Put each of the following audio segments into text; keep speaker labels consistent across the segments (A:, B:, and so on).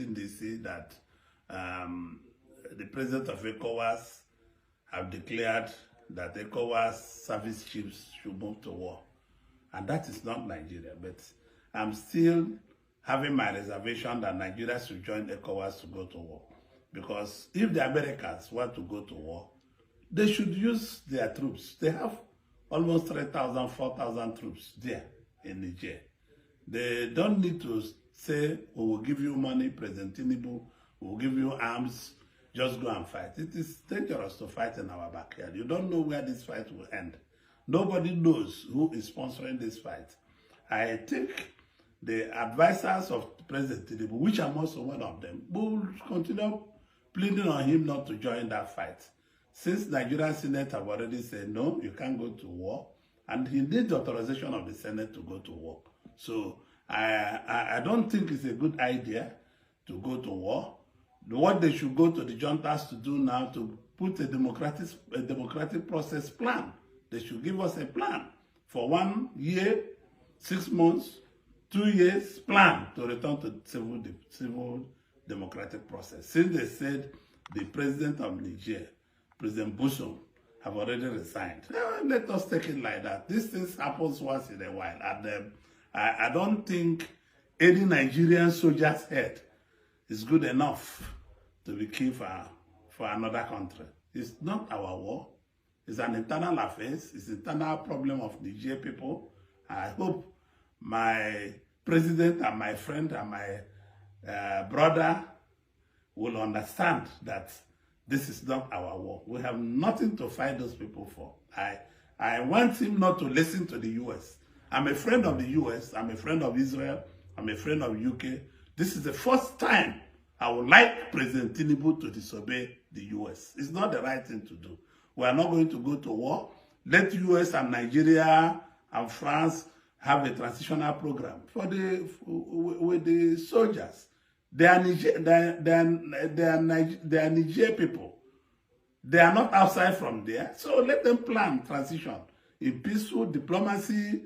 A: They say that the president of ECOWAS have declared that ECOWAS service chiefs should move to war. And that is not Nigeria, but I'm still having my reservation that Nigeria should join ECOWAS to go to war. Because if the Americans want to go to war, they should use their troops. They have almost 3,000, 4,000 troops there in Niger. They don't need to say, we will give you money, President Tinubu, we will give you arms, just go and fight. It is dangerous to fight in our backyard. You don't know where this fight will end. Nobody knows who is sponsoring this fight. I think the advisors of President Tinubu, which I'm also one of them, will continue pleading on him not to join that fight. Since Nigerian Senate have already said, no, you can't go to war, and he needs the authorization of the Senate to go to war. So I don't think it's a good idea to go to war. What they should go to the juntas to do now to put a democratic process plan. They should give us a plan for 1 year, 6 months, 2 years plan to return to civil democratic process. Since they said the president of Niger, President Bushom, have already resigned. Let us take it like that. These things happens once in a while. And I don't think any Nigerian soldier's head is good enough to be killed for another country. It's not our war. It's an internal affair. It's an internal problem of Niger people. I hope my president and my friend and my brother will understand that this is not our war. We have nothing to fight those people for. I want him not to listen to the US. I'm a friend of the US. I'm a friend of Israel. I'm a friend of UK. This is the first time I would like President Tinubu to disobey the US. It's not the right thing to do. We are not going to go to war. Let US and Nigeria and France have a transitional program with the soldiers. They are Niger people. They are not outside from there. So let them plan transition in peaceful diplomacy,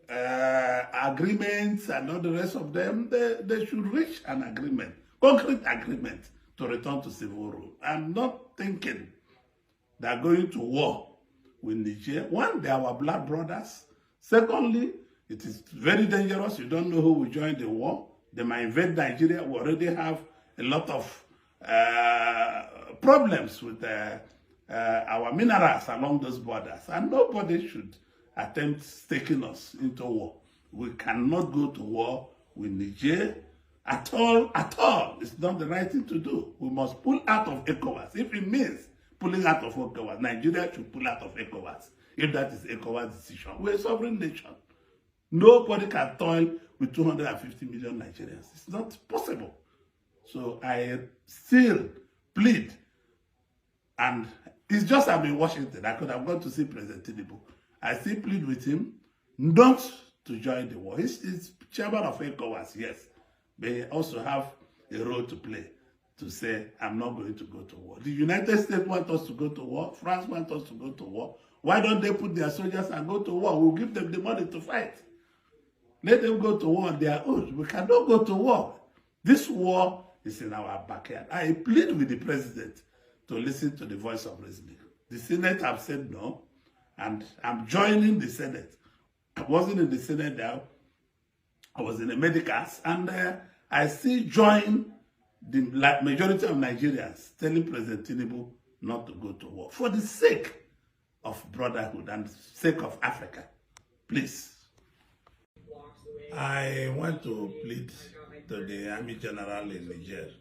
A: agreements, and all the rest of them. They should reach an agreement, concrete agreement, to return to civil rule. I'm not thinking they're going to war with Niger. One, they are our blood brothers. Secondly, it is very dangerous. You don't know who will join the war. They might invade Nigeria. We already have a lot of problems with our minerals along those borders. And nobody should attempt taking us into war. We cannot go to war with Niger at all, at all. It's not the right thing to do. We must pull out of ECOWAS. If it means pulling out of ECOWAS, Nigeria should pull out of ECOWAS. If that is ECOWAS' decision. We're a sovereign nation. Nobody can toil with 250 million Nigerians. It's not possible. So I still plead, and it's just I'm in Washington. I could have gone to see President Tinubu. I still plead with him not to join the war. He's chairman of ECOWAS, yes. But he also have a role to play to say, I'm not going to go to war. The United States want us to go to war. France wants us to go to war. Why don't they put their soldiers and go to war? We'll give them the money to fight. Let them go to war on their own. We cannot go to war. This war is in our backyard. I plead with the president to listen to the voice of reason. The Senate have said no, and I'm joining the Senate. I wasn't in the Senate now. I was in the medicals, and I still join the majority of Nigerians telling President Tinubu not to go to war for the sake of brotherhood and sake of Africa. Please. I want to plead to the Army General in Niger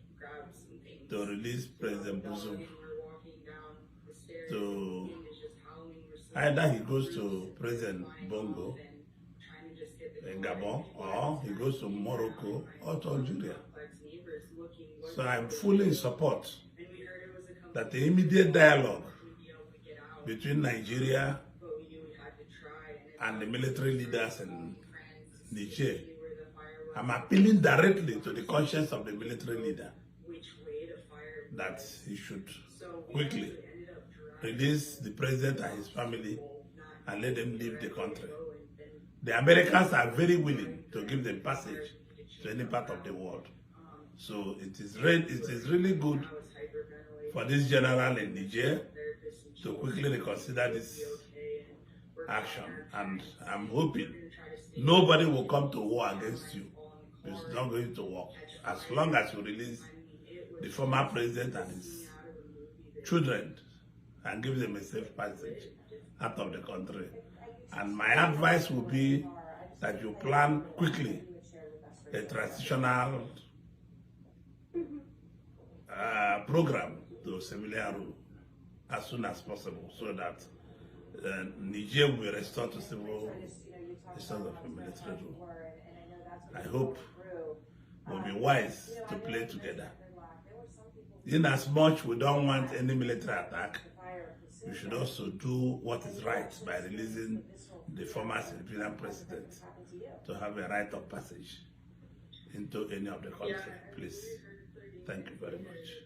A: to release President Bushom. To either he goes to President Bongo in Gabon, or he goes to Morocco or to Algeria. So I'm fully in support that the immediate dialogue between Nigeria and the military leaders in Niger. I'm appealing directly to the conscience of the military leader that he should quickly release the president and his family and let them leave the country. The Americans are very willing to give them passage to any part of the world. So it is really good for this general in Niger to quickly reconsider this action, and I'm hoping nobody will come to war against you. It's not going to work. As long as you release the former president and his children and give them a safe passage out of the country. And my advice would be that you plan quickly a transitional program to civilian rule as soon as possible, so that Niger will be restored to civil instead of a military rule. I hope we'll be wise to play together. In as much we don't want any military attack, we should also do what is right by releasing the former civilian president to have a right of passage into any of the country. Please. Thank you very much.